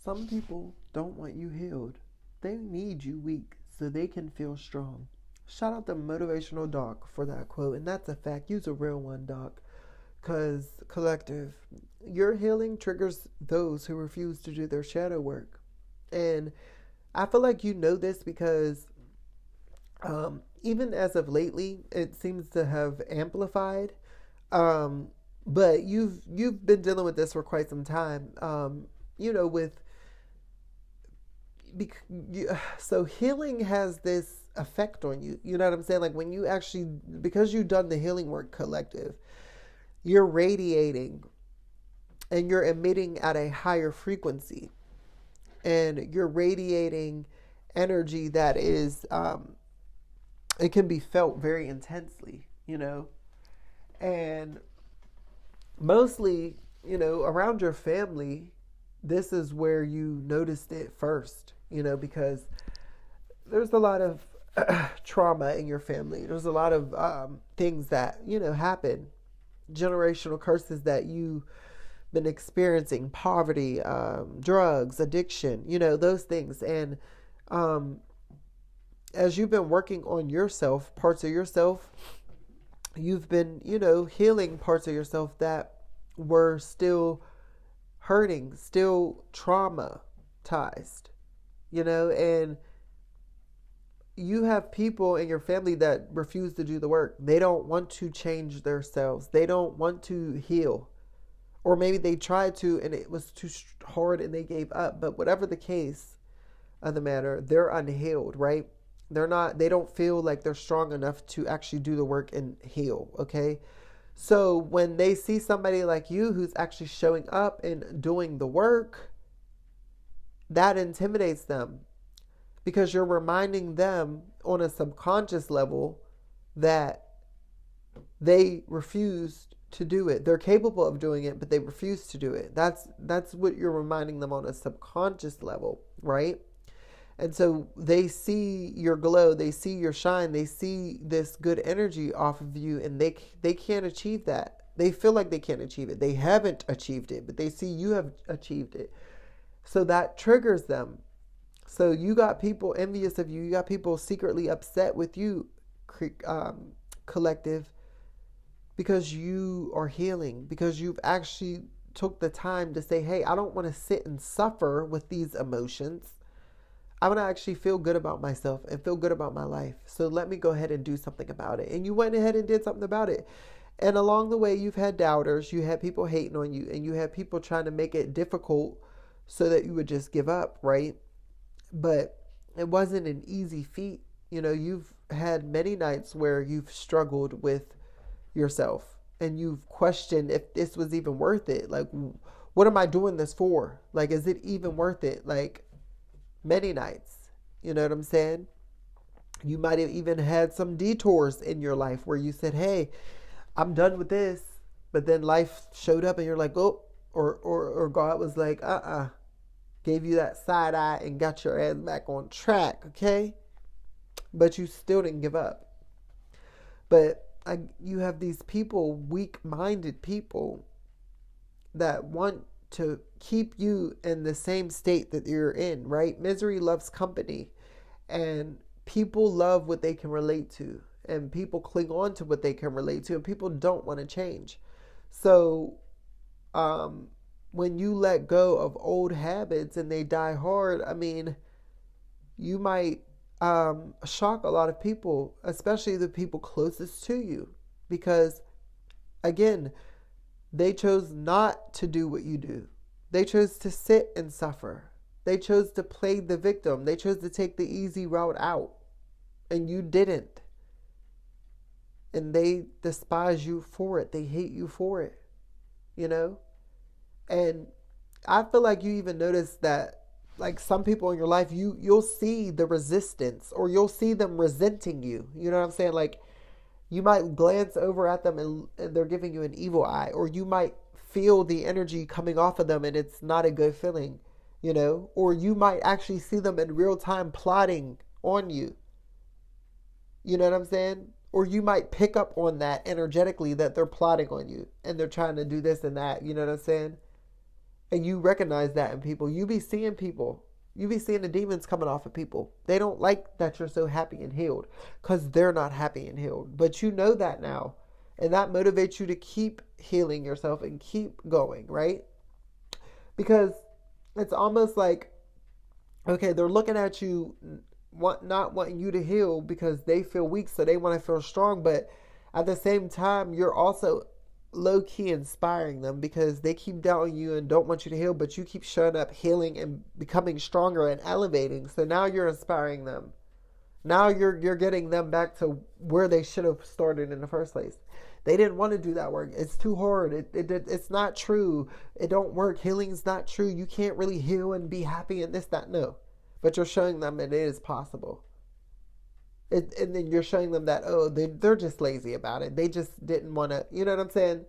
Some people don't want you healed. They need you weak so they can feel strong. Shout out to Motivational Doc for that quote. And that's a fact. Use a real one, Doc. Because, collective, your healing triggers those who refuse to do their shadow work. And I feel like you know this because even as of lately, it seems to have amplified. Um, but you've been dealing with this for quite some time. With so healing has this effect on you. You know what I'm saying? Like when you actually, because you've done the healing work, collective, you're radiating and you're emitting at a higher frequency, and you're radiating energy that is it can be felt very intensely, and mostly, around your family, this is where you noticed it first, because there's a lot of trauma in your family. There's a lot of things that, happen, generational curses that you've been experiencing, poverty, drugs, addiction, those things. And um, as you've been working on yourself, parts of yourself, you've been, healing parts of yourself that were still hurting, still traumatized, and you have people in your family that refuse to do the work. They don't want to change themselves. They don't want to heal. Or maybe they tried to and it was too hard and they gave up. But whatever the case of the matter, they're unhealed, right? They don't feel like they're strong enough to actually do the work and heal, okay? So when they see somebody like you who's actually showing up and doing the work, that intimidates them because you're reminding them on a subconscious level that they refused to do it. They're capable of doing it, but they refuse to do it. That's what you're reminding them on a subconscious level, right? And so they see your glow, they see your shine, they see this good energy off of you, and they can't achieve that. They feel like they can't achieve it. They haven't achieved it, but they see you have achieved it. So that triggers them. So you got people envious of you. You got people secretly upset with you, collective, because you are healing, because you've actually took the time to say, hey, I don't want to sit and suffer with these emotions. I want to actually feel good about myself and feel good about my life. So let me go ahead and do something about it. And you went ahead and did something about it. And along the way, you've had doubters, you had people hating on you, and you had people trying to make it difficult so that you would just give up, right? But it wasn't an easy feat. You've had many nights where you've struggled with yourself and you've questioned if this was even worth it. Like, what am I doing this for? Like, is it even worth it? Like, many nights, you know what I'm saying? You might have even had some detours in your life where you said, hey, I'm done with this. But then life showed up and you're like, oh, or God was like, gave you that side eye and got your ass back on track, okay? But you still didn't give up. But you have these people, weak-minded people, that want to keep you in the same state that you're in, right? Misery loves company, and people love what they can relate to, and people cling on to what they can relate to, and people don't want to change. So, when you let go of old habits and they die hard, I mean, you might shock a lot of people, especially the people closest to you, because again, they chose not to do what you do. They chose to sit and suffer. They chose to play the victim. They chose to take the easy route out, and you didn't. And they despise you for it. They hate you for it, And I feel like you even notice that, like, some people in your life, you'll see the resistance, or you'll see them resenting you. You know what I'm saying? Like, you might glance over at them and they're giving you an evil eye, or you might feel the energy coming off of them and it's not a good feeling, or you might actually see them in real time plotting on you. You know what I'm saying? Or you might pick up on that energetically, that they're plotting on you and they're trying to do this and that. You know what I'm saying? And you recognize that in people. You be seeing people. You be seeing the demons coming off of people. They don't like that you're so happy and healed because they're not happy and healed. But you know that now. And that motivates you to keep healing yourself and keep going, right? Because it's almost like, okay, they're looking at you, not wanting you to heal because they feel weak, so they want to feel strong. But at the same time, you're also low key inspiring them because they keep doubting you and don't want you to heal, but you keep showing up, healing and becoming stronger and elevating. So now you're inspiring them. Now you're getting them back to where they should have started in the first place. They didn't want to do that work. It's too hard. It's not true. It don't work. Healing's not true. You can't really heal and be happy and this, that. No. But you're showing them it is possible. And then you're showing them that, oh, they're just lazy about it. They just didn't want to, you know what I'm saying?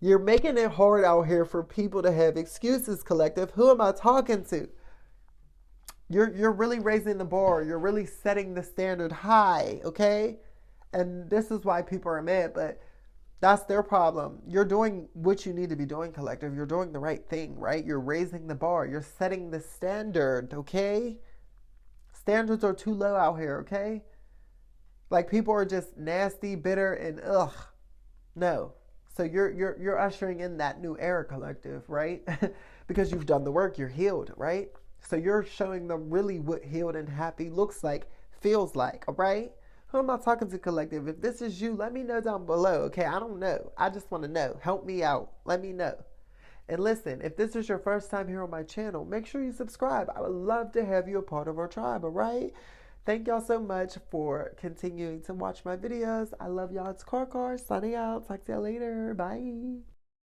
You're making it hard out here for people to have excuses, collective. Who am I talking to? You're really raising the bar. You're really setting the standard high, okay? And this is why people are mad, but that's their problem. You're doing what you need to be doing, collective. You're doing the right thing, right? You're raising the bar. You're setting the standard, okay? Standards are too low out here, okay? Like people are just nasty, bitter, and ugh. No. So you're ushering in that new era, collective, right? Because you've done the work, you're healed, right? So you're showing them really what healed and happy looks like, feels like, all right? Who am I talking to, collective? If this is you, let me know down below, okay? I don't know. I just want to know. Help me out. Let me know. And listen, if this is your first time here on my channel, make sure you subscribe. I would love to have you a part of our tribe, all right? Thank y'all so much for continuing to watch my videos. I love y'all. It's Karkar signing out. Talk to y'all later. Bye.